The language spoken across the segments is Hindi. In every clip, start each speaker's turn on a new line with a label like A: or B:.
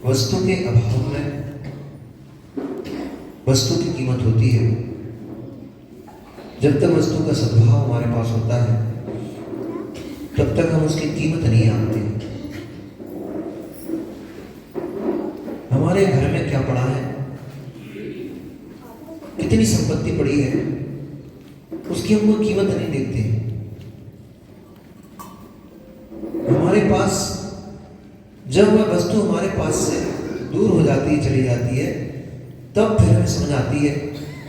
A: वस्तु के अभाव में वस्तु की कीमत होती है। जब तक वस्तु का सद्भाव हमारे पास होता है तब तक हम उसकी कीमत नहीं आनते। हमारे घर में क्या पड़ा है, कितनी संपत्ति पड़ी है, उसकी हम कोई कीमत नहीं देखते। हमारे पास जब वह वस्तु हमारे पास से दूर हो जाती है, चली जाती है, तब फिर हमें समझ आती है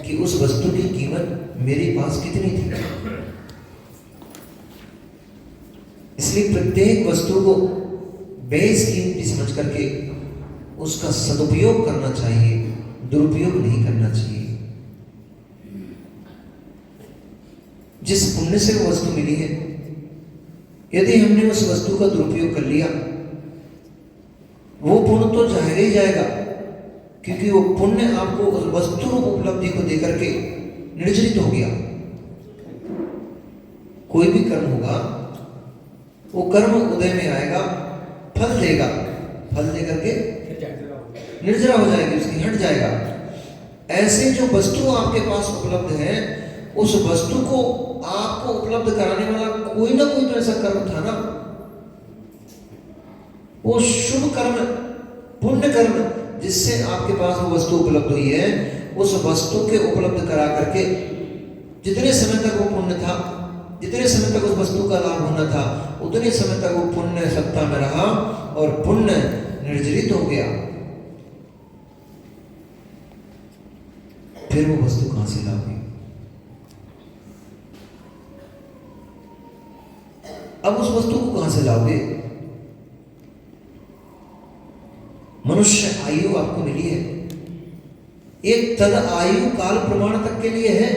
A: कि उस वस्तु की कीमत मेरे पास कितनी थी। इसलिए प्रत्येक वस्तु को बेकीमती समझ करके उसका सदुपयोग करना चाहिए, दुरुपयोग नहीं करना चाहिए। जिस पुण्य से वो वस्तु मिली है, यदि हमने उस वस्तु का दुरुपयोग कर लिया, वो पुण्य तो जाएगा ही जाएगा, क्योंकि वो पुण्य आपको उस वस्तु रूप उपलब्धि को देकर के निर्जरित हो गया। कोई भी कर्म होगा, वो कर्म उदय में आएगा, फल देगा, फल देकर के निर्जरा हो जाएगी, उसकी हट जाएगा। ऐसे जो वस्तु आपके पास उपलब्ध है, उस वस्तु को आपको उपलब्ध कराने वाला कोई ना कोई तो ऐसा कर्म था ना, वो शुभ कर्म, पुण्य कर्म, जिससे आपके पास वो वस्तु उपलब्ध हुई है। उस वस्तु के उपलब्ध करा करके जितने समय तक वो पुण्य था, जितने समय तक उस वस्तु का लाभ होना था, उतने समय तक वो पुण्य सत्ता में रहा और पुण्य निर्जरित हो गया। फिर वो वस्तु कहां से लाओगे? अब उस वस्तु को कहां से लाओगे? मनुष्य आयु आपको मिली है, एक तद आयु काल प्रमाण तक के लिए है।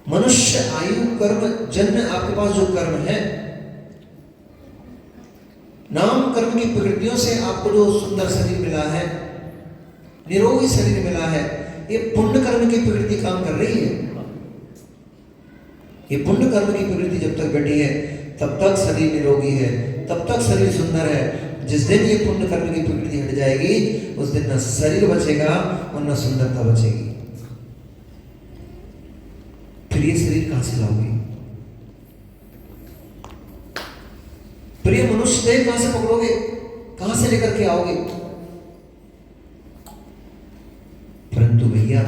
A: मनुष्य आयु कर्म जन्म, आपके पास जो कर्म है, नाम कर्म की प्रकृतियों से आपको जो सुंदर शरीर मिला है, निरोगी शरीर मिला है, ये पुण्य कर्म की प्रकृति काम कर रही है। ये पुण्य कर्म की प्रवृत्ति जब तक बैठी है तब तक शरीर निरोगी है, तब तक शरीर सुंदर है। जिस दिन ये पुण्य कर्म की प्रवृत्ति हट जाएगी उस दिन न शरीर बचेगा और न सुंदरता बचेगी। फिर ये शरीर कहां से लाओगे? प्रिय मनुष्य देह कहां से पकड़ोगे? कहां से लेकर के आओगे? परंतु भैया,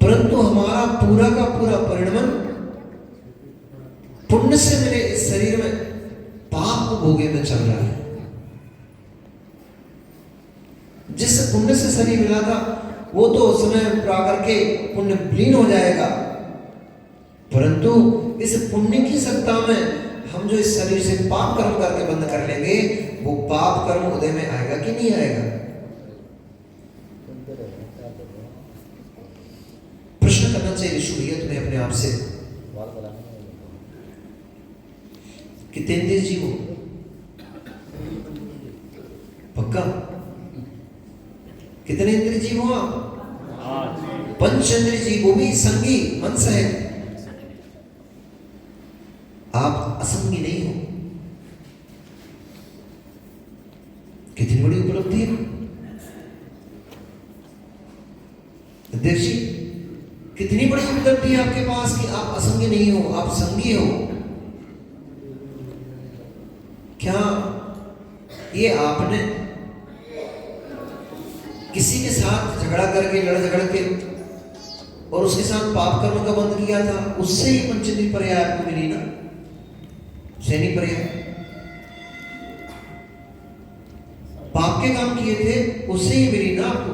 A: परंतु हमारा पूरा का पूरा परिणमन पुण्य से मिले इस शरीर में पाप को भोगे में चल रहा है। जिस पुण्य से शरीर मिला था वो तो समय पूरा करके पुण्य विलीन हो जाएगा, परंतु इस पुण्य की सत्ता में हम जो इस शरीर से पाप कर्म करके बंद कर लेंगे वो पाप कर्म उदय में आएगा कि नहीं आएगा? प्रश्न करना चाहिए शुभैया तुम्हें अपने आप से, कितने इंद्रिय जीव हो? पक्का? कितने इंद्रिय जीव हो आप? पंच इंद्रिय जीव, वो भी संगी अंश है। आप असंगी नहीं हो। कितनी बड़ी उपलब्धि है अध्यक्ष जी, कितनी बड़ी उपलब्धि है आपके पास कि आप असंगी नहीं हो, आप संगी हो। क्या ये आपने किसी के साथ झगड़ा करके लड़ झगड़ के और उसके साथ पाप कर्म का बंद किया था, उससे ही पंचमी पर्याय आपको मिली ना? शनि पर्याय पाप के काम किए थे उससे ही मिली ना आपको?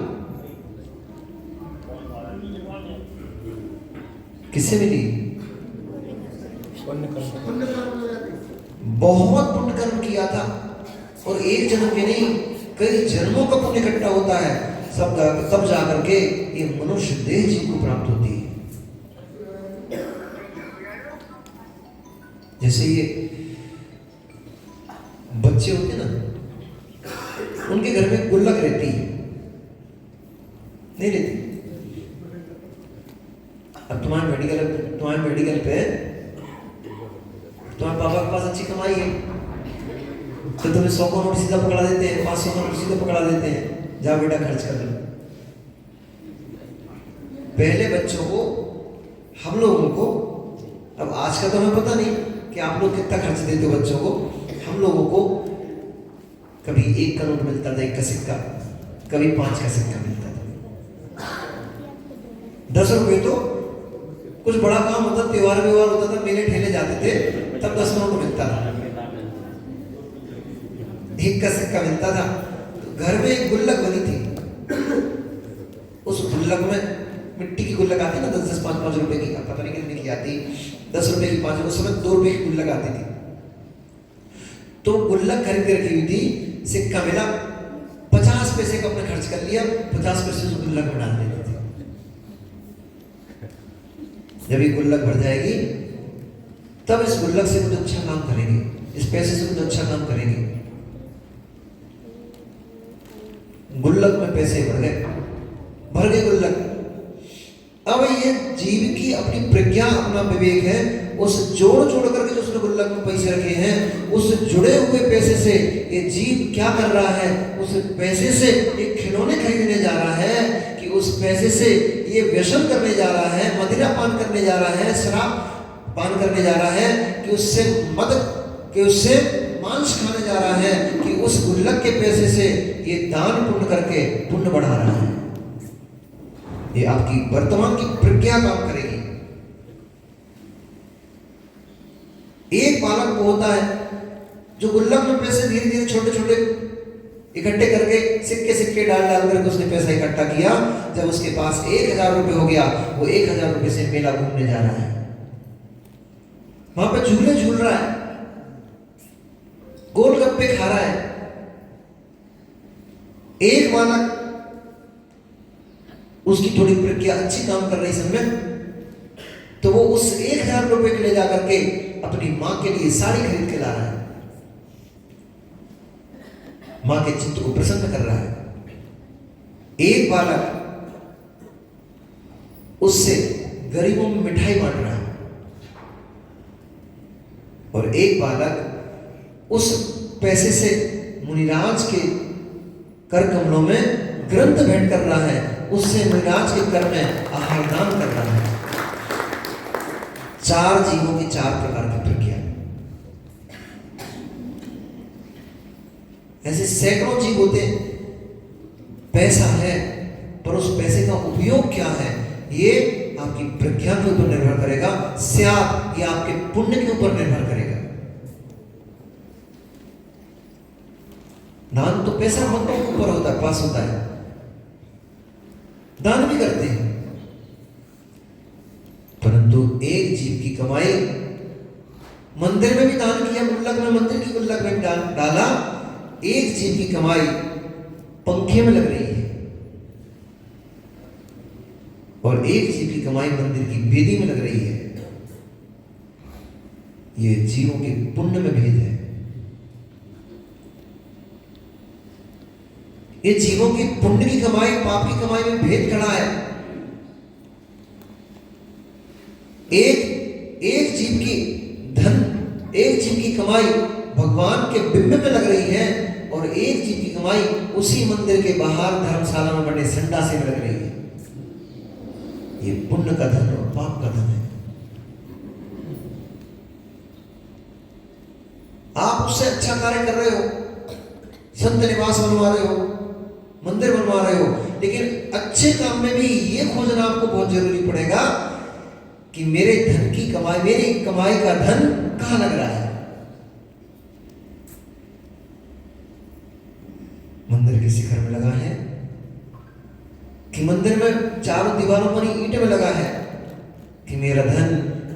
A: किससे मिली? बहुत पुण्य कर्म किया था और एक जन्म के नहीं कई जन्मों का पुण्य इकट्ठा होता है, सब तब जाकर के ये मनुष्य देह जीव को प्राप्त होती है। जैसे ये बच्चे होते ना, उनके घर में गुल्लक रहती है, नहीं रहती? अब तुम्हारे मेडिकल पे तुम्हारे पापा के पास अच्छी कमाई है तो तुम्हें 100 का नोट सीधा पकड़ा देते हैं, 500 का नोट सीधा पकड़ा देते हैं, जा बेटा खर्च कर लो। पहले बच्चों को, हम लोगों को, अब आज का तो हमें पता नहीं कि आप लोग कितना खर्च देते हो बच्चों को, हम लोगों को कभी 1 का नोट मिलता था, 1 का सिक्का, कभी 5 का सिक्का मिलता था। 10 रुपए तो कुछ बड़ा काम होता, त्योहार होता था, मेले ठेले जाते थे, तब 10 नोट मिलता था, 1 का सिक्का मिलता था। तो घर में एक गुल्लक बनी थी, उस गुल्लक में मिट्टी की गुल्लक आती ना 10-10, 5-5 रुपए की, पता नहीं कितनी की आती, 10 रुपए की, 5 रुपए, उस समय 2 रुपए की गुल्लक आती थी। तो गुल्लक खरीद के रखी हुई थी, सिक्का मिला, 50 पैसे का अपने खर्च कर लिया, 50 पैसे उस गुल्लक में डाल देते थे। जब ये गुल्लक भर जाएगी तब इस गुल्लक से कुछ अच्छा काम करेंगे, इस पैसे से कुछ अच्छा काम करेंगे। गुल्लक में पैसे भर गए गुल्लक। अब ये जीव की अपनी प्रज्ञा, अपना विवेक है, उस जोड़ करके जो उसने गुल्लक में पैसे रखे हैं, उस जुड़े हुए पैसे से ये जीव क्या कर रहा है? उस पैसे से एक खिलौने खरीदने जा रहा है, कि उस पैसे से ये व्यसन करने जा रहा है, मदिरा पान करने जा रहा है, शराब पान करने जा रहा है, कि उससे मांस खाने जा रहा है, कि उस गुल्लक के पैसे से ये दान पुण्य करके पुण्य बढ़ा रहा है। ये आपकी वर्तमान की प्रज्ञा काम करेगी। एक बालक वो होता है जो गुल्लक में पैसे धीरे धीरे छोटे छोटे इकट्ठे करके सिक्के डाल करके उसने पैसा इकट्ठा किया। जब उसके पास 1000 रुपए हो गया, वो 1000 रुपए से मेला घूमने जा रहा है, वहां पे झूले झूल रहा है, गोलगप्पे खा रहा है। एक बालक, उसकी थोड़ी प्रज्ञा अच्छी काम कर रही समय, तो वो उस 1000 रुपए के ले जाकर के अपनी मां के लिए साड़ी खरीद के ला रहा है, मां के चित्त को प्रसन्न कर रहा है। एक बालक उससे गरीबों में मिठाई बांट रहा है, और एक बालक उस पैसे से मुनिराज के कर कमलों में ग्रंथ भेंट कर रहा है, उससे मुनिराज के कर में आहार दान कर रहा है। 4 जीवों की 4 प्रकार की प्रक्रिया। ऐसे सैकड़ों जीव होते हैं। पैसा है, पर उस पैसे का उपयोग क्या है, ये आपकी प्रज्ञा के ऊपर निर्भर करेगा, स्याप ये आपके पुण्य के ऊपर निर्भर करेगा। दान तो पैसा मंगों के ऊपर होता है, पास होता है, दान भी करते हैं, परंतु एक जीव की कमाई, मंदिर में भी दान किया, गुल्लक में, मंदिर की गुल्लक में डाला, एक जीव की कमाई पंखे में लग रही है, और एक जीव की कमाई मंदिर की वेदी में लग रही है। ये जीवों के पुण्य में भेद है। ये जीवों की पुण्य की कमाई, पाप की कमाई में भेद खड़ा है। एक जीव की धन, एक जीव की कमाई भगवान के बिंब में लग रही है, और एक जीव की कमाई उसी मंदिर के बाहर धर्मशाला में बने संडासे में लग रही है। ये पुण्य का धन और पाप का धन है। आप उससे अच्छा कार्य कर रहे हो, संत निवास बनवा रहे हो, मंदिर बनवा रहे हो, लेकिन अच्छे काम में भी ये खोजना आपको बहुत जरूरी पड़ेगा कि मेरे धन की कमाई, मेरी कमाई का धन कहां लग रहा है। मंदिर के शिखर में लगा है कि मंदिर में चारों दीवारों पर ईंट में लगा है, कि मेरा धन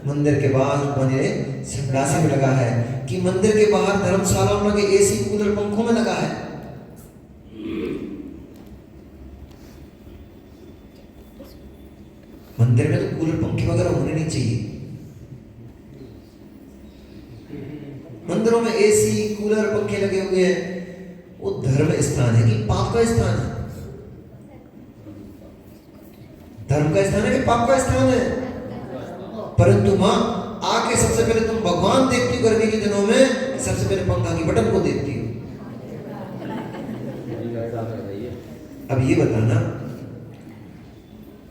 A: मंदिर के बाहर बने संडासे में लगा है, कि मंदिर के बाहर धर्मशाला में लगे एसी कूलर पंखों में लगा है। मंदिर में तो कूलर पंखे वगैरह होने नहीं चाहिए। मंदिरों में एसी कूलर पंखे लगे हुए हैं, वो धर्म स्थान है कि पाप का स्थान है? धर्म का स्थान है कि पाप का स्थान है? परंतु मां आके सबसे पहले तुम भगवान देखती हो गर्मी के दिनों में, सबसे पहले पंखा की बटन को देखती हो। अब ये बताना,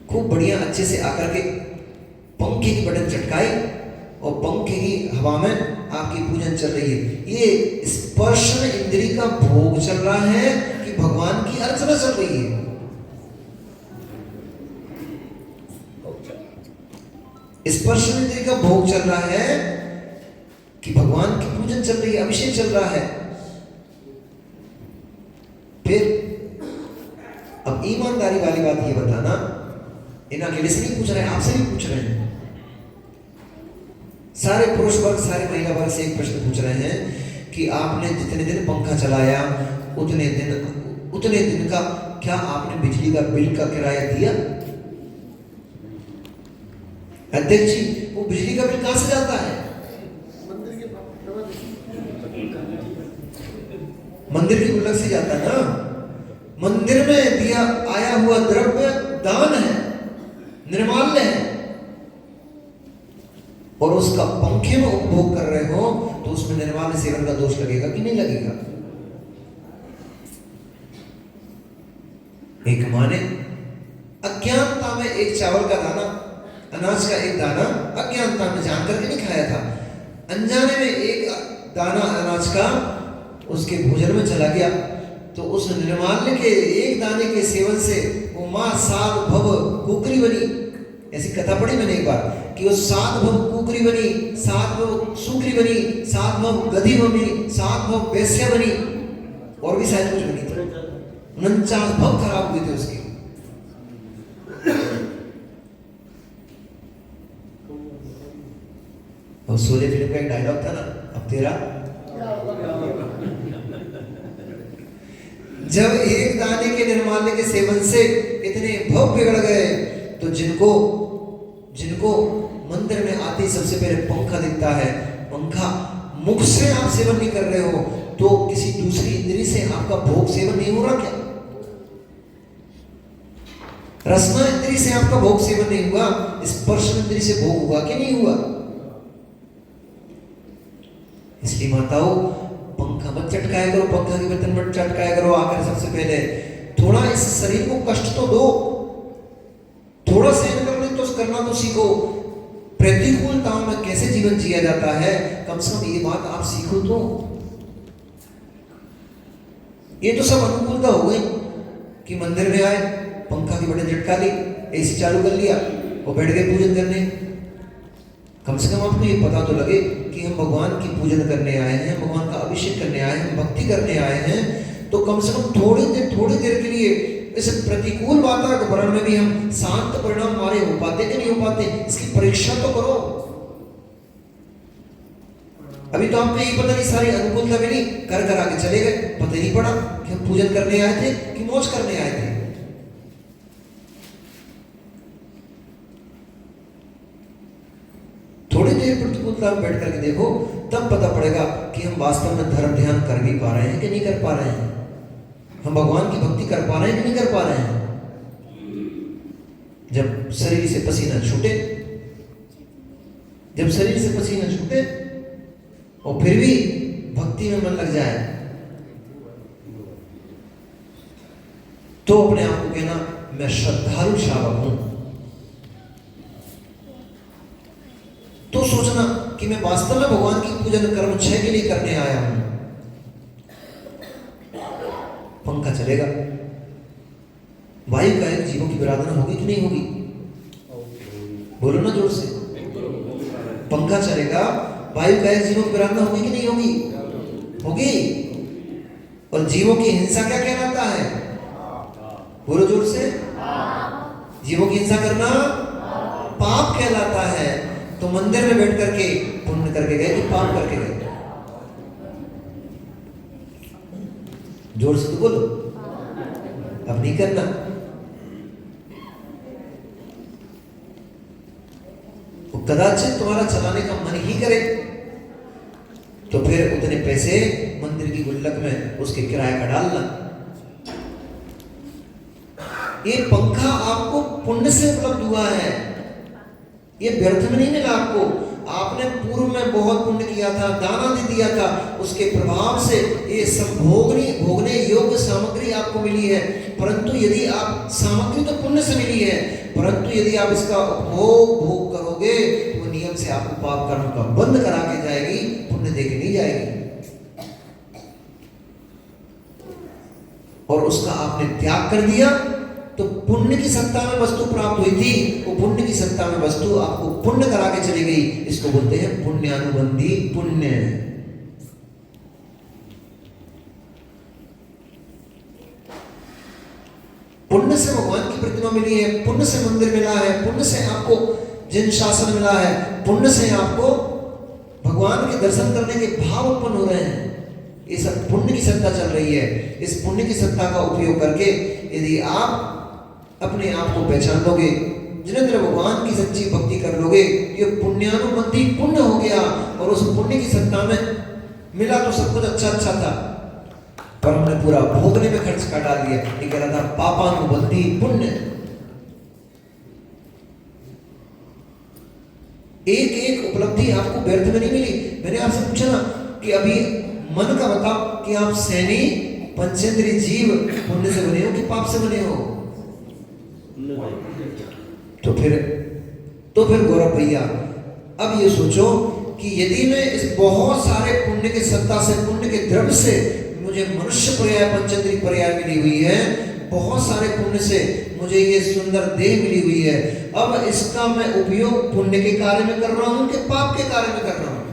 A: खूब बढ़िया अच्छे से आकर के पंखे की बटन चटकाई और पंखे की हवा में आपकी पूजन चल रही है, ये स्पर्शन इंद्री का भोग चल रहा है कि भगवान की अर्चना चल रही है? स्पर्शन इंद्री का भोग चल रहा है कि भगवान की पूजन चल रही है, अभिषेक चल रहा है? फिर अब ईमानदारी वाली बात ये बताना, इन अकेले से नहीं पूछ रहे, आपसे भी पूछ रहे हैं। सारे पुरुष वर्ग, सारे महिला वर्ग से एक प्रश्न पूछ रहे हैं कि आपने जितने दिन पंखा चलाया उतने दिन का क्या आपने बिजली का बिल का किराया दिया? अध्यक्ष जी, वो बिजली का बिल कहां से जाता है? मंदिर की गुल्लक से जाता है ना। मंदिर में दिया आया हुआ द्रव्य दान है, निर्माल्य है, और उसका पंखे में उपभोग कर रहे हो तो उसमें निर्माल्य सेवन का दोष लगेगा कि नहीं लगेगा? एक मां ने अज्ञानता में एक चावल का दाना, अनाज का एक दाना अज्ञानता में जान करके नहीं खाया था, अनजाने में एक दाना अनाज का उसके भोजन में चला गया, तो उस निर्माल्य के एक दाने के सेवन से वो मां 7 भव कुकरी बनी। ऐसी कथा पढ़ी मैंने एक बार कि वो 7 भव कुकरी बनी, 7 भव सुकरी बनी, 7 भव गधी बनी, 7 भव वैश्या बनी, और भी शायद कुछ बनी थी। 49 भव खराब हुए थे उसके। और शोले फिल्म का एक डायलॉग था ना, अब तेरा जब एक दाने के निर्माल्य के सेवन से इतने भव बिगड़ गए, तो जिनको मंदिर में आते ही सबसे पहले पंखा दिखता है, पंखा मुख से आप सेवन नहीं कर रहे हो तो किसी दूसरी इंद्री से आपका भोग सेवन नहीं हो रहा क्या? रसना इंद्री से आपका भोग सेवन नहीं हुआ, स्पर्श इंद्री से भोग हुआ कि नहीं हुआ? इसलिए माताओं, पंखा मत चटकाया करो, पंखा की बटन मत चटकाया करो। आकर सबसे पहले थोड़ा इस शरीर को कष्ट तो दो, थोड़ा सहन करना तो सीखो। प्रतिकूलताओं में कैसे जीवन जिया जाता है, कम से कम ये बात आप सीखो। तो ये तो सब अनुकूलता हो गई कि मंदिर में आए, पंखा की बटन झटका ली, एसी चालू कर लिया और बैठ गए पूजन करने। कम से कम आपको ये पता तो लगे कि हम भगवान की पूजन करने आए हैं, भगवान का अभिषेक करने आए हैं, भक्ति करने आए हैं। तो कम से कम थोड़ी देर के लिए इस प्रतिकूल वातावरण में भी हम शांत परिणाम हमारे हो पाते कि नहीं हो पाते, इसकी परीक्षा तो करो। अभी तो आपको यही पता नहीं, सारी अनुकूलता मिली, कर आगे चले गए, पता ही नहीं पड़ा कि हम पूजन करने आए थे कि मौज करने आए थे। थोड़ी देर प्रतिकूलता में बैठ करके देखो, तब पता पड़ेगा कि हम वास्तव में धर्म ध्यान कर भी पा रहे हैं कि नहीं कर पा रहे हैं, हम भगवान की भक्ति कर पा रहे हैं कि नहीं कर पा रहे हैं। जब शरीर से पसीना छूटे, जब शरीर से पसीना छूटे और फिर भी भक्ति में मन लग जाए, तो अपने आप को कहना मैं श्रद्धालु शावक हूं। तो सोचना कि मैं वास्तव में भगवान की पूजन कर्म क्षय के लिए करने आया हूं। पंखा चलेगा, वायु का एक जीवों की विराधना होगी कि नहीं होगी? बोलो ना जोर से। पंखा चलेगा, वायु का एक जीवों की विराधना होगी कि नहीं होगी? होगी। और जीवों की हिंसा क्या कहलाता है? बोलो जोर से। जीवों की हिंसा करना पाप कहलाता है। तो मंदिर में बैठ करके पुण्य करके गए कि पाप करके गए? जोर से तो बोलो, अब नहीं करना। वो कदाचित तुम्हारा चलाने का मन ही करे तो फिर उतने पैसे मंदिर की गुल्लक में उसके किराए का डालना। ये पंखा आपको पुण्य से उपलब्ध हुआ है, ये व्यर्थ में नहीं मिला आपको। आपने पूर्व में बहुत पुण्य किया था, दाना दे दिया था, उसके प्रभाव से ये सब भोगने योग्य सामग्री आपको मिली है। परंतु यदि आप, सामग्री तो पुण्य से मिली है, परंतु यदि आप इसका भोग करोगे तो वो नियम से आपको पाप कर्म का बंद करा के जाएगी, पुण्य दे के नहीं जाएगी। और उसका आपने त्याग कर दिया तो पुण्य की सत्ता में वस्तु प्राप्त हुई थी, वो पुण्य की सत्ता में वस्तु आपको पुण्य करा के चली गई। इसको बोलते हैं पुण्यानुबंधी पुण्य। पुण्य से भगवान की प्रतिमा मिली है, पुण्य से मंदिर मिला है, पुण्य से आपको जिन शासन मिला है, पुण्य से आपको भगवान के दर्शन करने के भाव उत्पन्न हो रहे हैं। ये सब पुण्य की सत्ता चल रही है। इस पुण्य की सत्ता का उपयोग करके यदि आप अपने आप को पहचान लोगे, जिन्हें तेरे भगवान की सच्ची भक्ति कर लोगे, ये पुण्यानुबंधी पुण्य हो गया। और उस पुण्य की सत्ता में मिला तो सब कुछ अच्छा अच्छा था, पर हमने पूरा भोगने में खर्च कर डाल दिया। ये कह रहा था पापानुबंधी पुण्य। एक एक उपलब्धि आपको व्यर्थ में नहीं मिली। मैंने आपसे पूछा ना कि अभी मन का बताओ कि आप सैनी पंचेंद्रीय जीव पुण्य से बने हो कि पाप से बने हो? तो फिर गौरव भैया, अब ये सोचो कि यदि मैं इस बहुत सारे पुण्य के सत्ता से, पुण्य के द्रव्य से मुझे मनुष्य पर्याय, पंचेंद्रिय पर्याय मिली हुई है, बहुत सारे पुण्य से मुझे ये सुंदर देह मिली हुई है, अब इसका मैं उपयोग पुण्य के कार्य में कर रहा हूं कि पाप के कार्य में कर रहा हूं?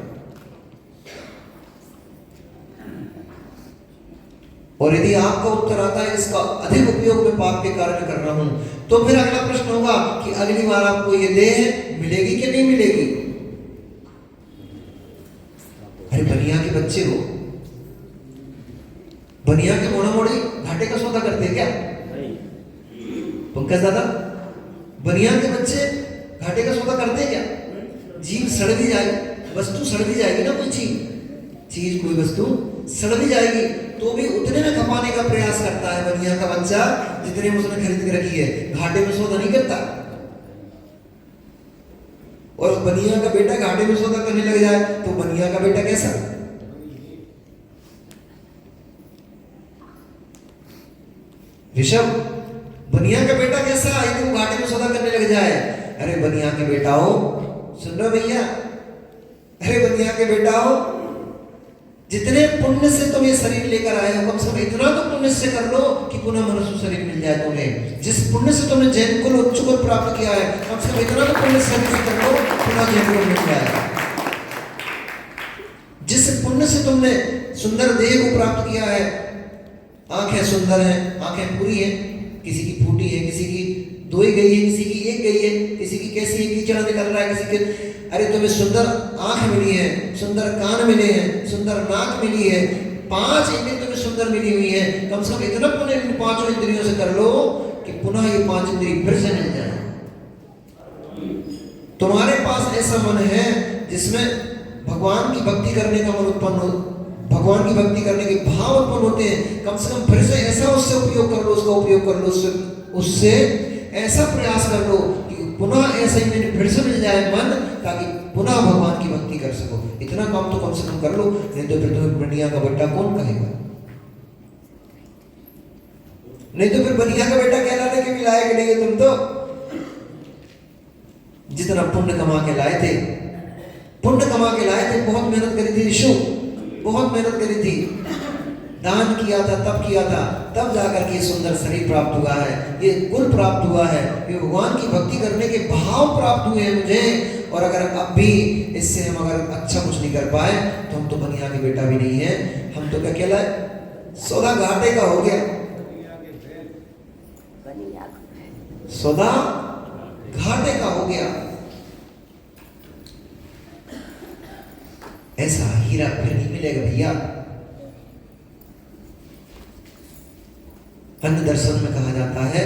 A: और यदि आपका उत्तर आता है इसका अधिक उपयोग मैं पाप के कार्य में कर रहा हूं, तो फिर अगला प्रश्न होगा कि अगली बार आपको ये देह मिलेगी कि नहीं मिलेगी? अरे बनिया के बच्चे हो, बनिया के मोड़ा मोड़ी घाटे का सौदा करते हैं क्या पंकज दादा? बनिया के बच्चे घाटे का सौदा करते हैं क्या? जीव सड़ भी जाएगी, वस्तु सड़ भी जाएगी ना, कोई चीज कोई वस्तु सड़ भी जाएगी तो भी उतने में खपाने का प्रयास करता है बनिया का बच्चा जितने में उसने खरीद के रखी है, घाटे में सौदा नहीं करता। और बनिया का बेटा घाटे में सौदा करने लग जाए तो बनिया का बेटा कैसा? ऋषभ, बनिया का बेटा कैसा यदि वो घाटे में सौदा करने लग जाए? अरे बनिया के बेटा हो, सुन रहे भैया, अरे बनिया के बेटा हो, जितने पुण्य से तुम ये शरीर लेकर आए हो कम से कम इतना तो पुण्य से कर लो कि पुनः मनुष्य शरीर मिल जाए तुम्हें। जिस पुण्य से तुमने जैन कुल उच्च कुल प्राप्त किया है कम से कम इतना तो पुण्य शरीर से कर लो पुनः जैन कुल मिल जाए। जिस पुण्य से तुमने सुंदर देह को प्राप्त किया है, आंखें सुंदर हैं, आंखें पूरी हैं, किसी की फूटी है, किसी की दो ही गई है, किसी की एक गई है, किसी की कैसी है, कीचड़ा निकल रहा है, किसी के, अरे तुम्हें सुंदर आंख मिली है, सुंदर कान मिले हैं, सुंदर नाक मिली है, 5 इंद्रिय तुम्हें सुंदर मिली हुई है, कम से कम इतना पुण्य इन 5 इंद्रियों से कर लो कि पुनः ये 5 इंद्रिय फिर से मिल जाए। तुम्हारे पास ऐसा मन है जिसमें भगवान की भक्ति करने का मन उत्पन्न हो, भगवान की भक्ति करने के भाव उत्पन्न होते हैं, कम से कम फिर से ऐसा उससे उपयोग कर लो, उसका उपयोग कर लो, उससे ऐसा प्रयास कर लो कि पुनः ऐसे ही मैंने फिर से मिल जाए मन, ताकि पुनः भगवान की भक्ति कर सको। इतना काम तो कम से कम कर लो, नहीं तो फिर तुम्हें बनिया का बेटा कौन कहेगा? नहीं तो फिर बनिया का बेटा कहलाने के भी लायक नहीं है तुम तो। जितना पुण्य कमा के लाए थे, पुण्य कमा के लाए थे, बहुत मेहनत करी थी ऋषु, बहुत मेहनत करी थी, दान किया था, तब किया था, तब जाकर के सुंदर शरीर प्राप्त हुआ है, ये गुण प्राप्त हुआ है, ये भगवान की भक्ति करने के भाव प्राप्त हुए हैं मुझे। और अगर अब भी इससे हम अगर अच्छा कुछ नहीं कर पाए तो हम तो बनिया के बेटा भी नहीं है, हम तो क्या कहलाए? सौदा घाटे का हो गया, सौदा घाटे का हो गया। ऐसा हीरा फिर नहीं मिलेगा भैया। अन्य दर्शन में कहा जाता है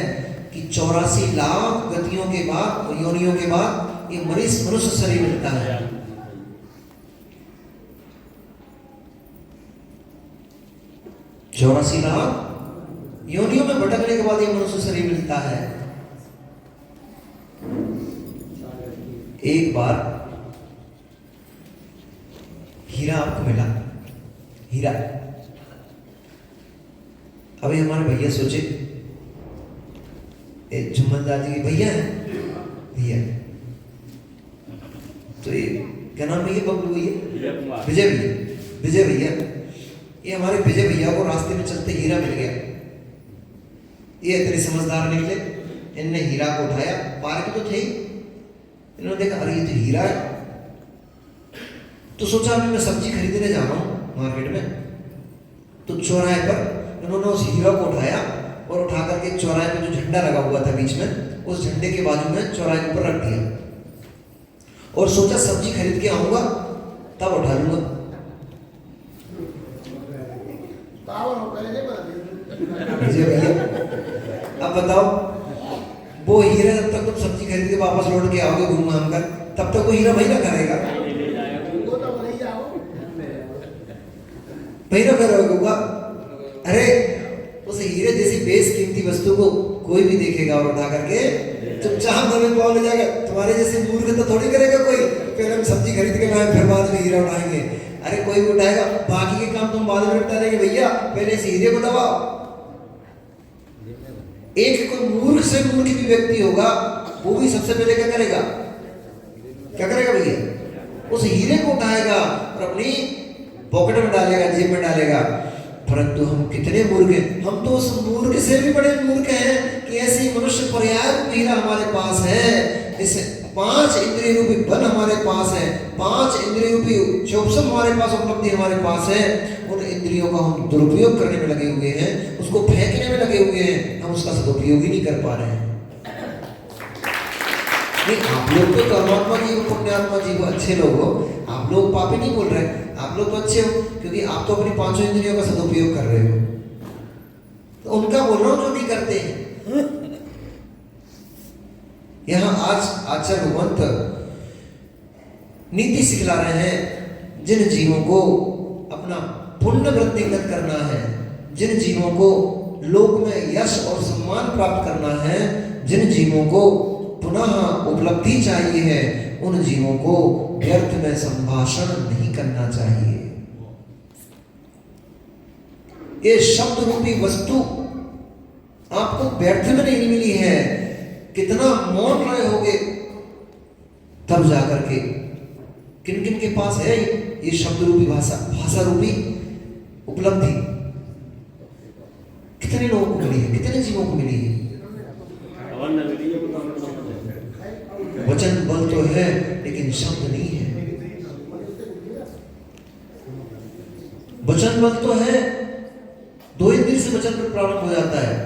A: कि 84 लाख गतियों के बाद, योनियों के बाद ये मनुष्य शरीर मिलता है। चौरासी लाख योनियों में भटकने के बाद ये मनुष्य शरीर मिलता है। एक बार हीरा आपको मिला, हीरा। अभी हमारे भैया सोचे, जुम्मनदार जी के भैया है, भैया तो ये क्या नाम भैया? बबलू भैया, विजय भैया, विजय भैया, ये हमारे विजय भैया को रास्ते में चलते हीरा मिल गया। ये इतने समझदार निकले, इनने हीरा को उठाया, पार्क तो थे, इन्होंने देखा अरे ये तो हीरा है, तो सोचा अभी मैं सब्जी खरीदने जा रहा हूँ मार्केट में, तो चौराहे पर इन्होंने उस हीरा को उठाया और उठा करके चौराहे पे जो झंडा लगा हुआ था बीच में, उस झंडे के बाजू में चौराहे के ऊपर रख दिया और सोचा सब्जी खरीद के आऊंगा तब उठा लूंगा। भैया अब बताओ, वो हीरा जब तक तुम सब्जी खरीद के वापस लौट के आओगे घूम घाम कर, तब तक वो हीरा वही ना करेगा, वही ना करेगा। अरे उस हीरे जैसी बेशकीमती वस्तु को कोई भी देखेगा और उठा करके चुपचाप दबे पाँव ले जाएगा। तुम्हारे जैसे मूर्ख तो थोड़ी करेगा कोई, पहले हम सब्जी खरीद के लाए फिर बाद में हीरा उठाएंगे। अरे कोई भी उठाएगा, बाकी के काम तुम बाद में निपटा देंगे भैया, पहले इस हीरे को दबाओ। एक कोई मूर्ख से मूर्ख भी व्यक्ति होगा, वो भी सबसे पहले क्या करेगा? क्या करेगा भैया? उस हीरे को उठाएगा और अपनी पॉकेट में डालेगा, जेब में डालेगा। परंतु हम कितने मूर्ख हैं, हम तो उस मूर्ख से भी बड़े मूर्ख हैं कि ऐसी मनुष्य पर्याप्त हीरा हमारे पास है। इस 5 इंद्रिय रूपी बल हमारे पास है, 5 इंद्रिय रूपी चौपसम हमारे पास उपलब्धि हमारे पास है। उन इंद्रियों का हम दुरुपयोग करने में लगे हुए हैं, उसको फेंकने में लगे हुए हैं, हम उसका सदुपयोग ही नहीं कर पा रहे हैं। नहीं, आप लोग तो परमात्मा जीव, पुण्यात्मा जीव, अच्छे लोग हो, आप लोग पापी नहीं बोल रहे, आप लोग तो अच्छे हो, क्योंकि आप तो अपनी 5 इंद्रियों का सदुपयोग कर रहे हो। तो उनका बोल रहा हूं जो नहीं करते हैं। यहां आज आचार्य भगवंत नीति सिखला रहे हैं, जिन जीवों को अपना पुण्य वृद्धिगत करना है, जिन जीवों को लोक में यश और सम्मान प्राप्त करना है, जिन जीवों को पुनः उपलब्धि चाहिए है, उन जीवों को व्यर्थ में संभाषण नहीं करना चाहिए। ये शब्द रूपी वस्तु आपको व्यर्थ में नहीं मिली है। कितना मौन रहे होगे तब जाकर के किन किन के पास है ये शब्द रूपी भाषा रूपी उपलब्धि। कितने लोगों को मिली है, कितने जीवों को मिली है। वचन बल तो है लेकिन शब्द नहीं है। वचन बल तो है, 2 इंद्रिय से वचन पर प्रारंभ हो जाता है,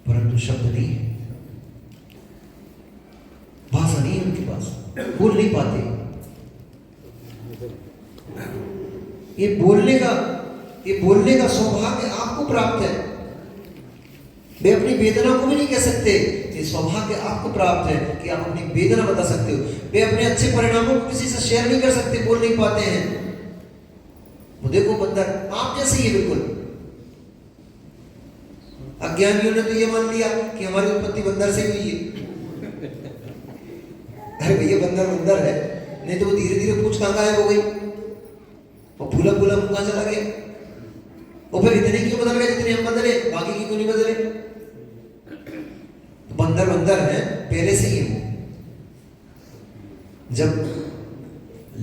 A: परंतु शब्द नहीं है, भाषा नहीं है उनके पास, बोल नहीं पाते। ये बोलने का सौभाग्य आपको प्राप्त है। वे अपनी वेदना को भी नहीं कह सकते, ये सौभाग्य आपको प्राप्त है कि आप अपनी वेदना बता सकते हो। वे अपने अच्छे परिणामों को किसी से शेयर नहीं कर सकते, बोल नहीं पाते हैं। वो देखो बंदर आप जैसे ही है बिल्कुल। अज्ञानियों ने तो ये मान लिया कि हमारी उत्पत्ति बंदर से हुई है। अरे भैया बंदर है, नहीं तो वो धीरे धीरे पूछ कहां गायब हो गई, वो फूला मुंह कहां चला गया। और फिर इतने क्यों बदल गए जितने हम बदले, बाकी की क्यों नहीं बदले। बंदर है पहले से ही। जब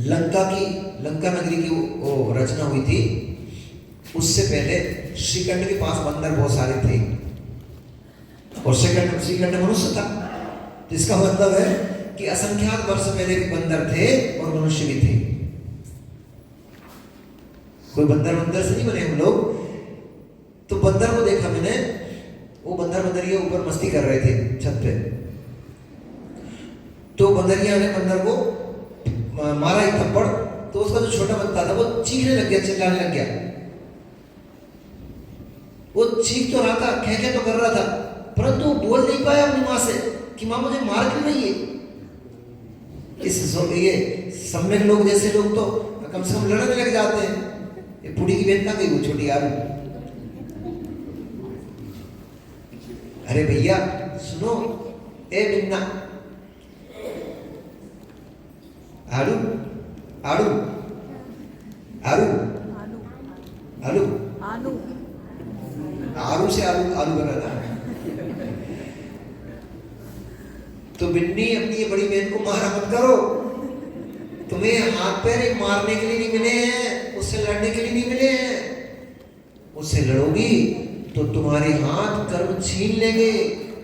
A: लंका नगरी की वो रचना हुई थी, उससे पहले श्रीखंड के पास बंदर बहुत सारे थे, और श्रीखंड मनुष्य था। तो इसका मतलब है कि असंख्यात वर्ष पहले भी बंदर थे और मनुष्य भी थे। कोई बंदर से नहीं बने हम लोग। तो बंदर को देखा मैंने, वो बंदरिया ऊपर मस्ती कर रहे थे छत पे। तो बंदरिया ने बंदर को मारा एक थप्पड़, तो उसका जो छोटा बच्चा था वो चीखने लग गया, चिल्लाने लग गया। वो चीख तो रहा था, खेखे तो कर रहा था, परंतु बोल नहीं पाया अपनी माँ से कि माँ मुझे मार क्यों रही है। ये सम्यक लोग जैसे लोग तो कम से कम लड़ने लग जाते हैं। ये बूढ़ी की बहन कहाँ गई, वो छोटी आरू। अरे भैया सुनो, ए बिन्ना, आलू आलू आलू आलू आलू आलू से आलू बना था। तो बिन्नी अपनी ये बड़ी बहन को मारा मत करो। तुम्हें हाथ पैर मारने के लिए नहीं मिले हैं, उससे लड़ने के लिए नहीं मिले हैं। उससे लड़ोगी तो तुम्हारे हाथ कर्म छीन लेंगे,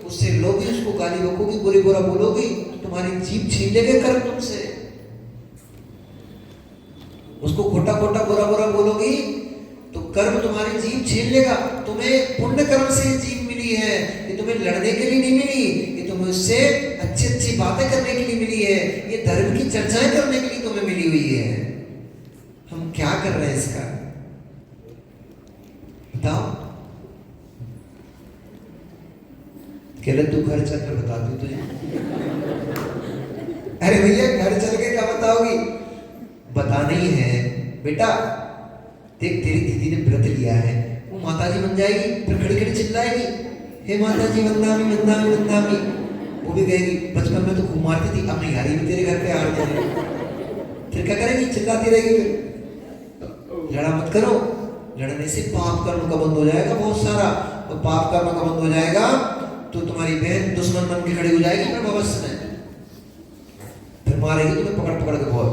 A: उससे लोगी, उसको गाली बकोगी, बुरा बोलोगी, तुम्हारी जीभ छीन लेंगे कर्म तुमसे। उसको खोटा बुरा बोलोगी तो कर्म तुम्हारी जीभ छीन लेगा। तुम्हें पुण्य कर्म से जीभ मिली है, ये तुम्हें लड़ने के लिए नहीं मिली, ये तुम्हें उससे अच्छी बातें करने के लिए मिली है, ये धर्म की चर्चाएं करने के लिए तुम्हें मिली हुई है। हम क्या कर रहे हैं इसका बताओ। कहले तू घर चल कर बता दू तुझे। अरे भैया घर चल के क्या बताओगी, बताना ही है बेटा। देख तेरी दीदी ने व्रत लिया है, वो माताजी बन जाएगी, फिर खड़ी खड़ी चिल्लाएगी, हे माताजी वंदामी वंदामी वंदामी। वो भी कहेगी बचपन में तो खूब मारती थी, अब नहीं आ रही, तेरे घर पे आ रही है। फिर क्या करेगी, चिल्लाती रहेगी। फिर लड़ा मत करो, लड़ने से पाप कर्म का बंद हो जाएगा बहुत सारा। तो पाप कर्म का बंद हो जाएगा तो तुम्हारी बहन दुश्मन बन के खड़ी हो जाएगी फिर भविष्य में, फिर मारेगी तुम्हें पकड़ के बहुत।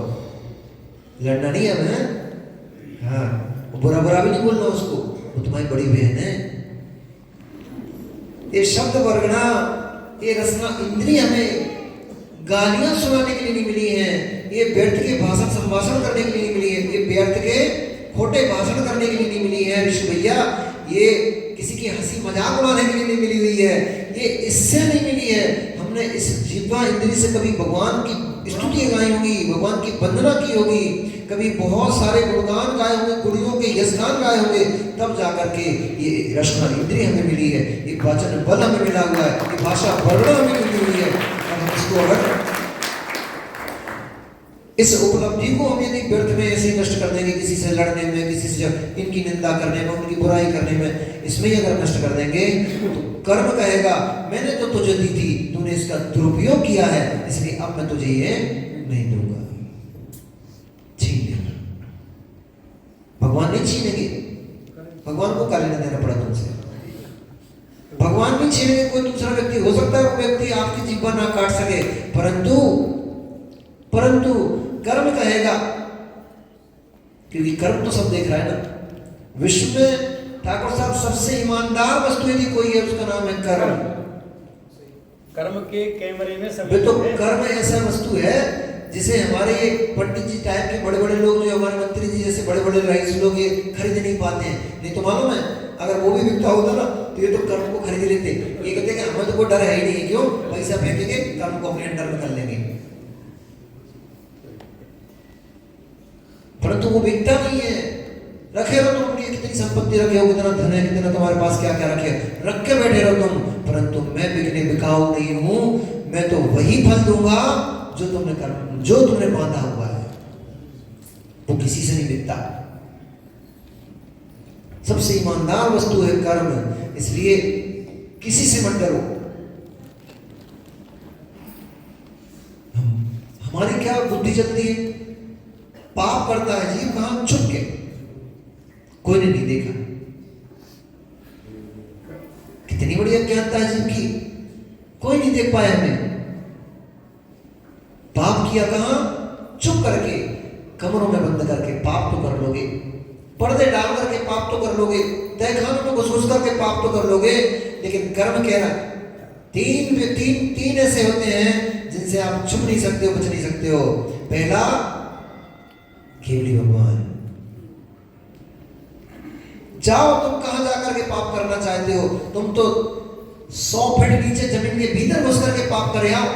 A: लड़ना नहीं है। हाँ, बुरा भी नहीं बोलना उसको, वो तुम्हारी बड़ी बहन है। ये शब्द वर्गना, ये रसना इंद्रिय हमें गालियां सुनाने के लिए नहीं मिली है, ये व्यर्थ के भाषण संभाषण करने के लिए नहीं मिली है, ये व्यर्थ के खोटे भाषण करने के लिए नहीं मिली है ऋषि भैया। ये किसी की हंसी मजाक उड़ाने के लिए नहीं मिली हुई है, ये इससे नहीं मिली है। हमने इस जीवा इंद्रिय से कभी भगवान की स्तुति गाई होगी, भगवान की वंदना की होगी, कभी बहुत सारे गुणगान गाए होंगे, गुणियों के यशगान गाए होंगे, तब जाकर के ये रसना इंद्रिय हमें मिली है, ये वाचन बल हमें मिला हुआ है, ये भाषा वर्ण हमें मिली हुई है। और हम इसको अगर इस उपलब्धि को हम यदि व्यर्थ में ऐसे नष्ट कर देंगे, किसी से लड़ने में, किसी से इनकी निंदा करने में, उनकी बुराई करने में, इसमें ही अगर नष्ट कर देंगे तो कर्म कहेगा मैंने तो तुझे दी थी, तूने इसका दुरुपयोग किया है, इसलिए अब मैं तुझे ये नहीं दूंगा, छीन लेना। भगवान नहीं छीनेंगे, भगवान को क्या लेना देना पड़ा तुमसे? भगवान भी छीनेंगे, कोई दूसरा व्यक्ति हो सकता है, वो व्यक्ति आपकी जीवन ना काट सके, परंतु कर्म कहेगा, क्योंकि कर्म तो सब देख रहा है ना। विश्व में ठाकुर साहब सबसे ईमानदार वस्तु यदि कोई है उसका नाम है कर्म।
B: कर्म के कैमरे में सब
A: तो कर्म ऐसा वस्तु है जिसे हमारे ये पंडित जी टाइप के बड़े बड़े लोग, जो हमारे मंत्री जी जैसे बड़े बड़े रईस लोग, ये खरीद नहीं पाते हैं। नहीं तो मालूम है अगर वो भी बिकता होता ना तो ये तो कर्म को खरीद लेते। ये कहते कि हमें तो कोई डर है ही नहीं, क्यों? पैसा फेंकेंगे, कर्म को अपने अंडर में कर लेंगे। परंतु वो बिकता नहीं है। रखे रहो तुम अपनी कितनी संपत्ति रखे हो, कितना धन है, कितना तुम्हारे पास क्या क्या रखे, रख के बैठे रहो तुम, परंतु मैं बिकने बिकाऊ नहीं हूं। मैं तो वही फल दूंगा जो तुमने बांधा हुआ है, वो किसी से नहीं बिकता। सबसे ईमानदार वस्तु है कर्म, इसलिए किसी से मत डरो। हमारी क्या बुद्धि चलती है, पाप करता है जीव कहां छुप के, कोई ने नहीं देखा। कितनी बड़ी अज्ञानता है जीव की, कोई नहीं देख पाया हमें। पाप किया कहां? चुप करके, कमरों में बंद करके पाप तो कर लोगे, पर्दे डाल करके पाप तो कर लोगे, तहखानों में घुस करके पाप तो कर लोगे, लेकिन कर्म कह रहा तीन ऐसे होते हैं जिनसे आप छुप नहीं सकते हो, बच नहीं सकते हो। पहला केवली भगवान। जाओ तुम कहां जाकर के पाप करना चाहते हो, तुम तो 100 फीट नीचे जमीन के भीतर घुस करके पाप कर आओ,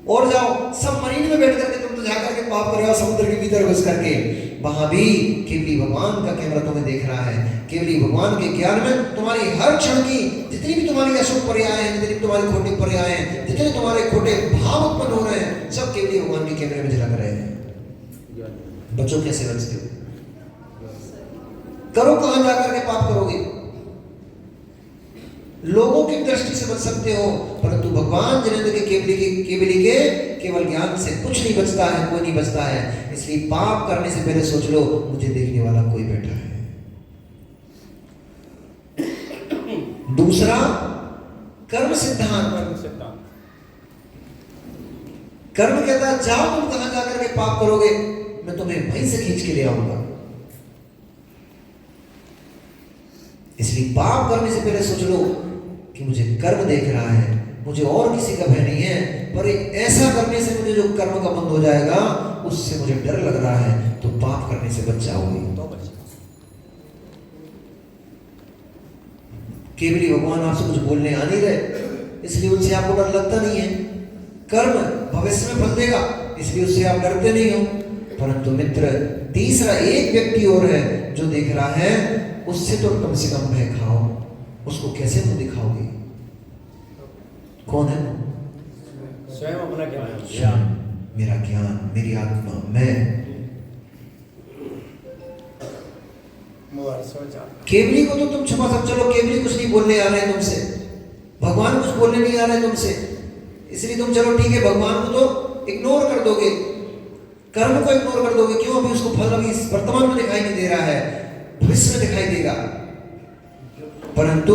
A: और जाओ सबमरीन में बैठ करके तुम तो जाकर के पाप कर आओ, समुद्र के भीतर घुस करके। वहां भी केवली भगवान का कैमरा तुम्हें देख रहा है। केवली भगवान के ज्ञान में तुम्हारी हर क्षण की जितनी भी तुम्हारी अशुभ पर्याय हैं, जितनी तुम्हारी खोटी पर्याय हैं, जितने तुम्हारे खोटे भाव उत्पन्न हो रहे हैं, सब केवली भगवान के कैमरे में झलक रहे हैं। बच्चों कैसे बचते हो? करो कहां जाकर के पाप करोगे? लोगों की दृष्टि से बच सकते हो, परंतु भगवान जिनेंद्र के केवली के केवल ज्ञान से कुछ नहीं बचता है, कोई नहीं बचता है। इसलिए पाप करने से पहले सोच लो मुझे देखने वाला कोई बैठा है। दूसरा कर्म सिद्धांत। कर्म कहता है जाओ तुम कहां जाकर के पाप करोगे, मैं तुम्हें वहीं से खींच के ले आऊंगा। इसलिए पाप करने से पहले सोच लो कि मुझे कर्म देख रहा है, मुझे और किसी का भय नहीं है, पर ऐसा करने से मुझे जो कर्म का बंध हो जाएगा उससे मुझे डर लग रहा है, तो पाप करने से बच जाओगे। केवली भगवान आपसे कुछ बोलने आ नहीं रहे, इसलिए उनसे आपको डर लगता नहीं है। कर्म भविष्य में फल देगा, इसलिए उससे आप डरते नहीं हो। परंतु मित्र, तीसरा एक व्यक्ति और है जो देख रहा है, उससे तो कम से कम भय खाओ। उसको कैसे मुंह दिखाओगे? कौन है?
B: स्वयं अपना ज्ञान,
A: मेरा ज्ञान, मेरी आत्मा, मैं। केवली को तो तुम छुपा सकते, चलो केवली कुछ नहीं बोलने आ रहे हैं तुमसे, भगवान कुछ बोलने नहीं आ रहे हैं तुमसे, इसलिए तुम चलो ठीक है भगवान को तो इग्नोर कर दोगे, कर्म को इग्नोर कर दोगे। क्यों? अभी उसको फल अभी वर्तमान में दिखाई नहीं दे रहा है, भविष्य में दिखाई देगा। परंतु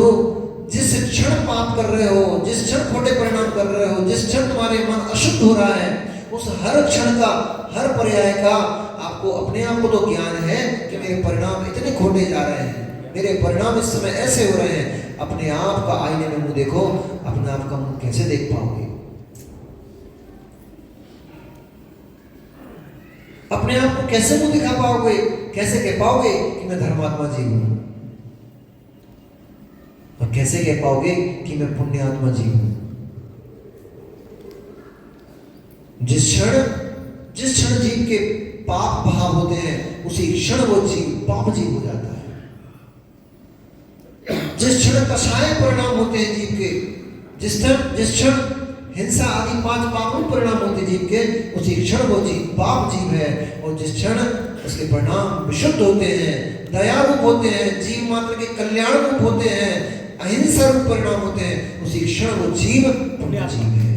A: जिस क्षण पाप कर रहे हो, जिस क्षण खोटे परिणाम कर रहे हो, जिस क्षण तुम्हारे मन अशुद्ध हो रहा है, उस हर क्षण का, हर पर्याय का आपको अपने आप को तो ज्ञान है कि मेरे परिणाम इतने खोटे जा रहे हैं, मेरे परिणाम इस समय ऐसे हो रहे हैं। अपने आप का आईने में मुंह देखो, अपने आप का मुंह कैसे देख पाओगे? अपने आप को कैसे मुंह दिखा पाओगे? कैसे कह पाओगे कि मैं धर्मात्मा जीव हूं? और कैसे कह पाओगे कि मैं पुण्यात्मा जीव हूं? जिस क्षण जीव के पाप भाव होते हैं, उसी क्षण वो जीव पाप जीव हो जाता है। जिस क्षण कषाय परिणाम होते हैं जीव के, जिस क्षण हिंसा आदि 5 पापों परिणाम होते जीव के, उसी क्षण वो जीव पाप जीव है। और जिस क्षण उसके परिणाम विशुद्ध होते हैं, दया रूप होते हैं, जीव मात्र के कल्याण रूप होते हैं, अहिंसा रूप परिणाम होते हैं, उसी क्षण वो जीव पुण्य जीव है।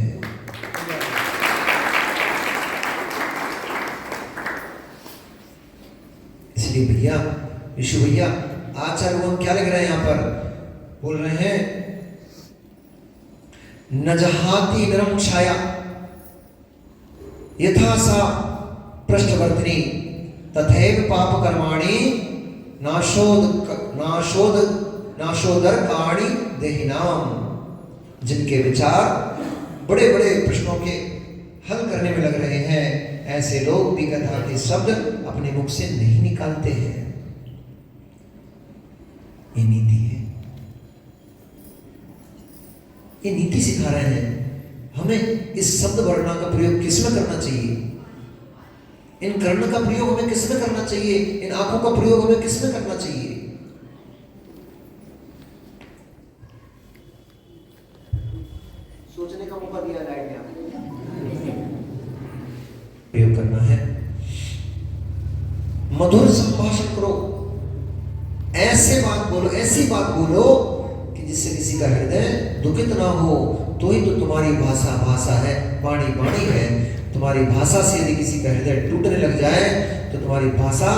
A: इसलिए भैया, यीशु भैया, आचार्य को हम क्या लिख रहे हैं यहाँ पर? बोल रहे हैं न जहाती नरम छाया यथा सा पृष्ठवर्तिनी तथैव पाप कर्माणि नाशोदर काणी देहिनाम। जिनके विचार बड़े बड़े प्रश्नों के हल करने में लग रहे हैं, ऐसे लोग भी कथा के शब्द अपने मुख से नहीं निकालते हैं। ये नीति है, ये नीति सिखा रहे हैं हमें। इस शब्द वर्णा का प्रयोग किसमें करना चाहिए, इन कर्ण का प्रयोग हमें किसमें करना चाहिए, इन आंखों का प्रयोग हमें किसमें करना चाहिए। सोचने का मौका दिया गाइड ने आपको। प्रयोग करना है, मधुर संभाषण करो, ऐसे बात बोलो, ऐसी बात बोलो कि जिससे किसी का हृदय दुखित ना हो। तो ही तो तुम्हारी भाषा भाषा है, वाणी वाणी है। तुम्हारी भाषा से यदि किसी का हृदय टूटने लग जाए तो तुम्हारी भाषा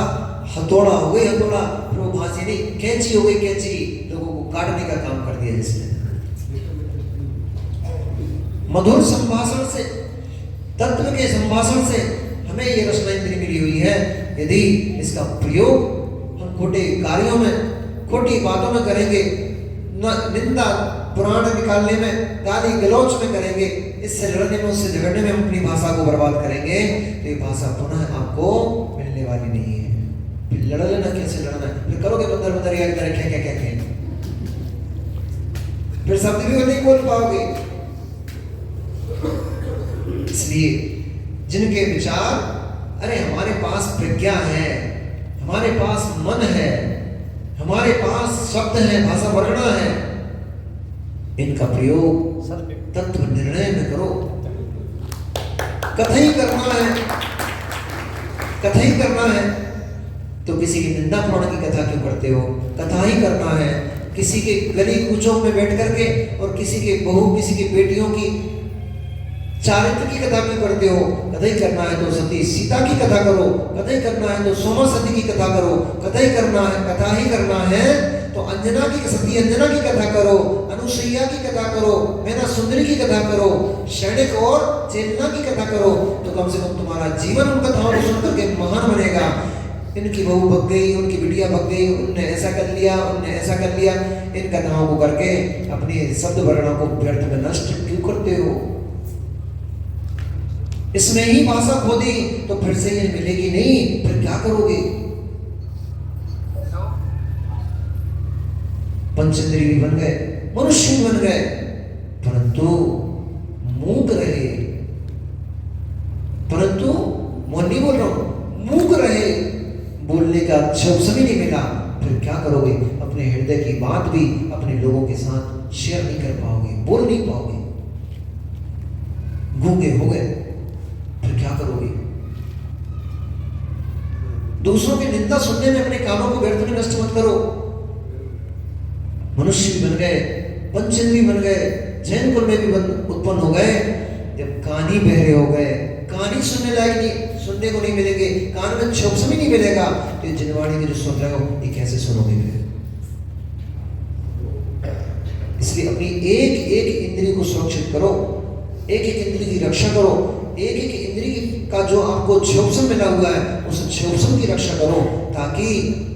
A: हथौड़ा हो गई, हथौड़ा, फिर वो भाषा नहीं कैंची हो गई, कैंची, लोगों को काटने का काम कर दिया जिसने। मधुर संभाषण से, तत्व के संभाषण से हमें ये रचना इंद्री मिली हुई है। यदि इसका प्रयोग हम खोटे कार्यों में, खोटी बातों में करेंगे, निंदा पुराण निकालने में, गाली गलौच में करेंगे, इससे लड़ने में, उससे झगड़ने में हम अपनी भाषा को बर्बाद करेंगे, तो ये भाषा पुनः आपको मिलने वाली नहीं है। फिर लड़ लेना, कैसे लड़ना है, फिर करोगे बंदर बंदर याद करें क्या क्या क्या, फिर शब्द भी नहीं बोल पाओगे। इसलिए जिनके विचार, अरे हमारे पास प्रज्ञा है, हमारे पास मन है, हमारे पास शब्द है, भाषा वर्णना है, इनका प्रयोग तत्व निर्णय में करो। कथई करना है, कथई करना है तो किसी की निंदा पुराण की कथा क्यों करते हो? कथा ही करना है। किसी के गली कूचों में बैठ करके और किसी के बहू, किसी की बेटियों की चारित्र की कथा क्यों करते हो? कथई करना है तो सती सीता की कथा करो, कथई करना है तो सोमा सती की कथा करो, कथई करना है, कथा ही करना है तो अंजना की, सती अंजना की कथा करो, अनुसुईया की कथा करो, मैना सुंदरी की कथा करो, शैणिक और चेतना की कथा करो, तो कम से कम तुम्हारा जीवन उन कथाओं को सुनकर के महान बनेगा। इनकी बहू भग गई, उनकी बिटिया भग गई, उनने ऐसा कर लिया, उनने ऐसा कर लिया, इन कथाओं को करके अपनी शब्द वर्णों को व्यर्थ में नष्ट क्यों करते हो? इसमें ही भाषा खो दी तो फिर से ये मिलेगी नहीं, फिर क्या करोगे? पंचेंद्रिय भी बन गए, मनुष्य भी बन गए, परंतु मूक रहे, परंतु मैं नहीं बोल रहा हूं, मूक रहे, बोलने का अवसर ही नहीं मिला। फिर क्या करोगे? अपने हृदय की बात भी अपने लोगों के साथ शेयर नहीं कर पाओगे, बोल नहीं पाओगे, गूंगे हो गए, फिर क्या करोगे? दूसरों की निंदा सुनने में अपने कानों को व्यर्थ में नष्ट मत करो। मनुष्य भी बन गए, पंचेंद्रिय बन गए, जैन कुल में भी उत्पन्न हो गए, जब कान ही बहरे हो गए, कान ही सुनने लायक नहीं, सुनने को नहीं मिलेंगे, कान में छौसम ही नहीं मिलेगा, तो ये जिनवाणी के जो सुन रहे हो ये कैसे सुनोगे फिर? इसलिए अपनी एक एक इंद्रिय को सुरक्षित करो, एक एक इंद्रिय की रक्षा करो, एक एक इंद्रिय का जो आपको छौसम मिला हुआ है उस छौसम की रक्षा करो, ताकि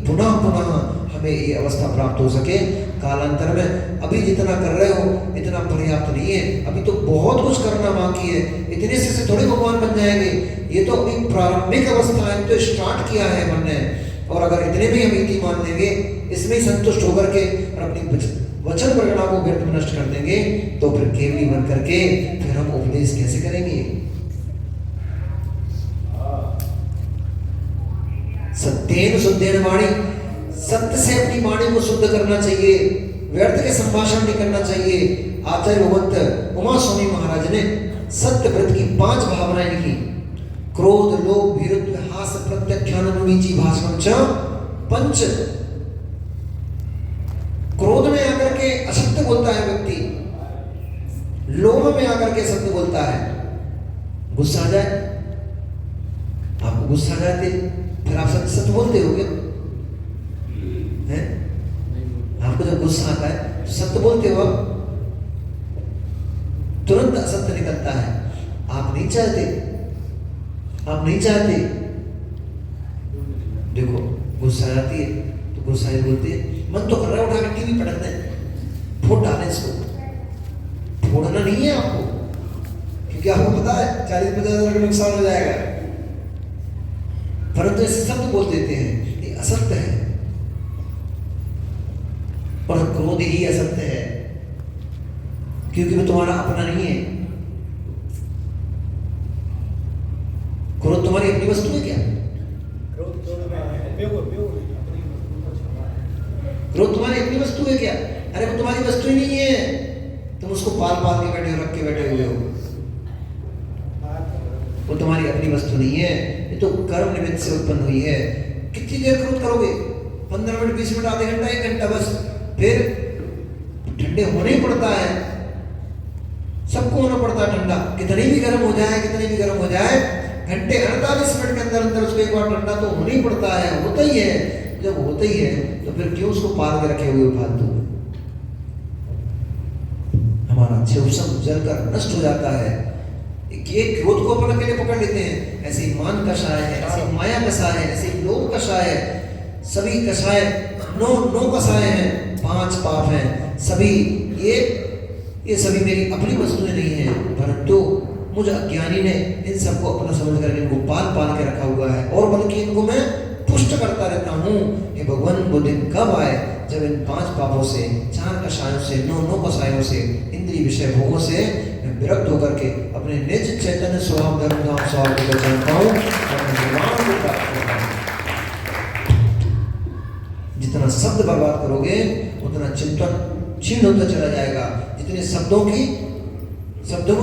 A: पुनः पुनः हमें ये अवस्था प्राप्त हो सके कालांतर में। अभी जितना कर रहे हो इतना पर्याप्त नहीं है, अभी तो बहुत कुछ करना बाकी है। इतने से थोड़े भगवान बन जाएंगे, ये तो अभी प्रारंभिक अवस्था है, तो स्टार्ट किया है मन ने। और अगर इतने में हम इति मान लेंगे, इसमें ही संतुष्ट होकर के और अपनी वचन वर्णना को व्यर्थ में नष्ट कर देंगे, तो फिर केवली बन करके फिर हम उपदेश कैसे करेंगे? सत्येन शुद्धेन वाणी, सत्य से अपनी वाणी को शुद्ध करना चाहिए, व्यर्थ के संभाषण नहीं करना चाहिए। आचार्य भगवंत उमा स्वामी महाराज ने सत्य व्रत की 5 भावनाएं लिखी। क्रोध, लोभ, वीरत्व, हास, प्रत्याख्यान, अनुनीति, भाषण च पंच। क्रोध में आकर के असत्य बोलता है व्यक्ति, लोभ में आकर के सत्य बोलता है। गुस्सा आ जाए, आपको गुस्सा आ जाते फिर आप सत्य सत्य बोलते हो क्या? हैं? आपको जब गुस्सा आता है तो सत्य बोलते हो, आप तुरंत असत्य निकलता है। आप नहीं चाहते, आप नहीं चाहते। देखो गुस्सा आती है तो गुस्सा ही बोलते हैं, मन तो कर रहा है उठा के टीवी पटकते हैं, फोड़ डालें इसको। फोड़ना नहीं है आपको, क्योंकि आपको पता है 40-50 हज़ार का नुकसान हो जाएगा, परंतु ऐसे शब्द बोल देते हैं, ये असत्य है। और क्रोध ही असत्य है, क्योंकि वो तुम्हारा अपना नहीं है। क्रोध तुम्हारी अपनी वस्तु है क्या? क्रोध तुम्हारी अपनी वस्तु है क्या? अरे वो तुम्हारी वस्तु ही नहीं है, तुम उसको पाल पाल के बैठे हो, रख के बैठे हुए हो। वो तुम्हारी अपनी वस्तु नहीं है, ये तो कर्म निमित्त से उत्पन्न हुई है। कितनी देर क्रोध करोगे? 15 मिनट, 20 मिनट, आधे घंटा, 1 घंटा, बस। फिर ठंडे होने ही पड़ता है, सबको होना पड़ता है ठंडा। कितनी भी गर्म हो जाए, कितनी भी गर्म हो जाए, घंटे 48 मिनट के अंदर अंदर उसको एक बार ठंडा तो होना ही पड़ता है, होता ही है। जब होता ही है तो फिर क्यों उसको पाल के रखे हुए फालतू? हमारा शिवसम जलकर नष्ट हो जाता है। ये क्रोध को अपन अकेले पकड़ लेते हैं, ऐसे ही मान कषाय है, ऐसे माया कषाय है, ऐसे ही लोभ कषाय है। सभी कषाय 9 कषाय हैं, 5 पाप हैं। सभी ये सभी मेरी अपनी वस्तुएं नहीं है, परंतु मुझे अज्ञानी ने इन सबको अपना समझ कर इनको पाल पाल के रखा हुआ है, और बल्कि इनको मैं पुष्ट करता रहता हूँ। ये भगवान वो दिन कब आए जब इन 5 पापों से, 4 कषायों से, 9 कषायों से, इंद्रिय विषय भोगों से मैं विरक्त होकर के अपने निज चैतन्य स्वभाव धर्म धाम स्वभाव को पहचान पाऊं और अपने निर्वाण को प्राप्त कर पाऊं। जितना शब्द बर्बाद करोगे उतना चिंतन क्षीण होता चला जाएगा। जितने शब्दों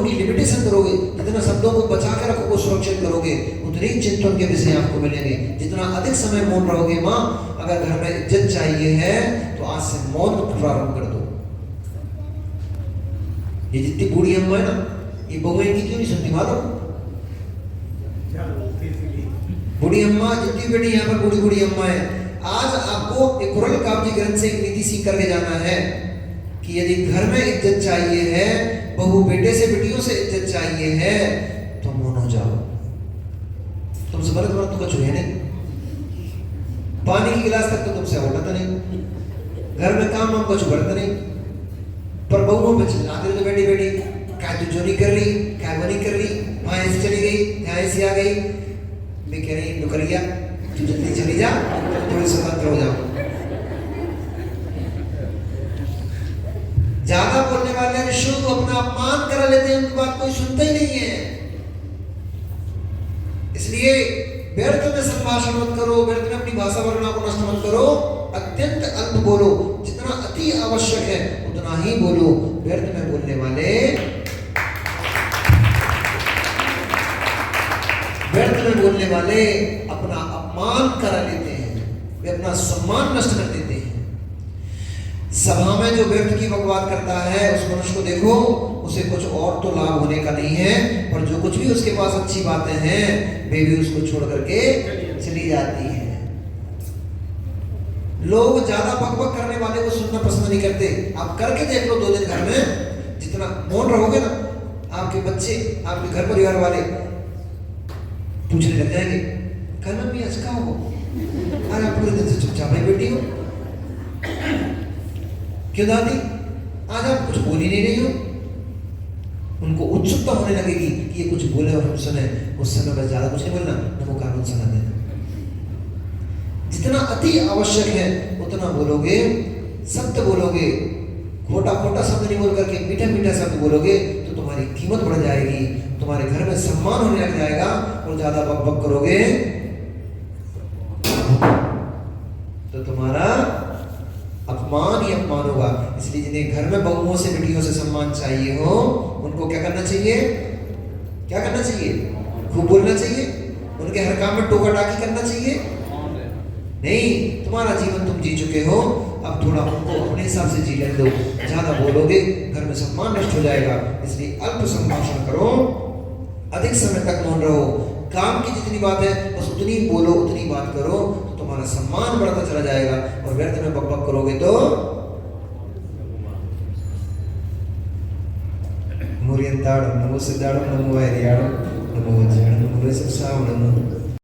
A: की लिमिटेशन करोगे, जितना शब्दों को बचा के रखोगे, सुरक्षित करोगे, उतने ही चिंतन के विषय आपको मिलेंगे। जितना अधिक समय मौन रहोगे, माँ अगर घर में इज्जत चाहिए है तो आज से मौन प्रारंभ कर दो। ये जितनी बूढ़ी अम्मा है ना, ये बहुएं की क्यों नहीं सुनती मालूम? बूढ़ी अम्मा जितनी बेटी यहाँ पर बूढ़ी अम्मा है, आज आपको एक कुरान काव्य ग्रंथ से एक नीति सीख करके जाना है कि यदि घर में इज्जत चाहिए है, बहू बेटे से, बेटियों से इज्जत चाहिए है, तो मौन हो जाओ। तुमसे बड़े तो कुछ है नहीं, पानी की गिलास तक तो तुमसे उठाता नहीं, घर में काम वाम कुछ बढ़ता नहीं, पर बहुओं पे चिल्लाते रहे बेटी बेटी, क्या तू जो नहीं कर रही, क्या वो नहीं कर रही, वहां ऐसी चली गई, यहाँ ऐसी आ गई। मैं कह रही नुकरिया, तू जल्दी चली जा, थोड़ी स्वतंत्र हो जाओ। ज्यादा बोलने वाले ऋषियों को अपना अपमान करा लेते हैं, उनकी बात कोई सुनता ही नहीं है। इसलिए व्यर्थ में संभाषण मत करो, व्यर्थ में अपनी भाषा वर्णा को नष्ट मत करो, अत्यंत अल्प बोलो, जितना अति आवश्यक है उतना ही बोलो। व्यर्थ में बोलने वाले अपना अपमान करा लेते हैं, वे अपना सम्मान नष्ट कर देते हैं। सभा में जो व्यर्थ की बकवाद करता है उस मनुष्य को देखो, उसे कुछ और तो लाभ होने का नहीं है, पर जो कुछ भी उसके पास अच्छी बातें हैं वे भी उसको छोड़ करके चली जाती है। लोग ज्यादा बकबक करने वाले को सुनना पसंद नहीं करते। आप करके देख लो 2 दिन घर में, जितना मौन रहोगे ना, आपके बच्चे, आपके घर परिवार वाले पूछने लग जाएंगे, कल मम्मी आज कहाँ हो? अरे आप पूरे दिन से चुपचाप ही बैठी हो, क्यों दादी आज आप कुछ बोल ही नहीं रही हो? उनको उत्सुकता होने लगेगी कि ये कुछ बोले और हम सुने। उस समय बस ज्यादा कुछ नहीं बोलना, नमो कानून सुना देना। जितना अति आवश्यक है उतना बोलोगे, सत्य बोलोगे, खोटा खोटा शब्द नहीं बोल करके मीठा मीठा शब्द बोलोगे तो तुम्हारी कीमत बढ़ जाएगी, तुम्हारे घर में सम्मान होने लग जाएगा। और ज्यादा बक बक करोगे तो तुम्हारा अपमान ही अपमान होगा। इसलिए जिन्हें घर में बहुओं से बेटियों से सम्मान चाहिए हो उनको क्या करना चाहिए? क्या करना चाहिए? खूब बोलना चाहिए। उनके हर काम में टोका टाकी करना चाहिए नहीं। तुम्हारा जीवन तुम जी चुके हो, अब थोड़ा उनको अपने हिसाब से जी लेने दो। ज्यादा बोलोगे घर में सम्मान नष्ट हो जाएगा। इसलिए अल्प संभाषण करो, अधिक समय तक मौन रहो। काम की जितनी बात है बस उतनी बोलो, उतनी बात करो, तो तुम्हारा सम्मान बढ़ता चला जाएगा। और व्यर्थ में बकबक करोगे तो मुरियंताड़ नमो सिद्धाड़ नमो वैरियाड़ नमो वज्राड़ नमो वैश्रवण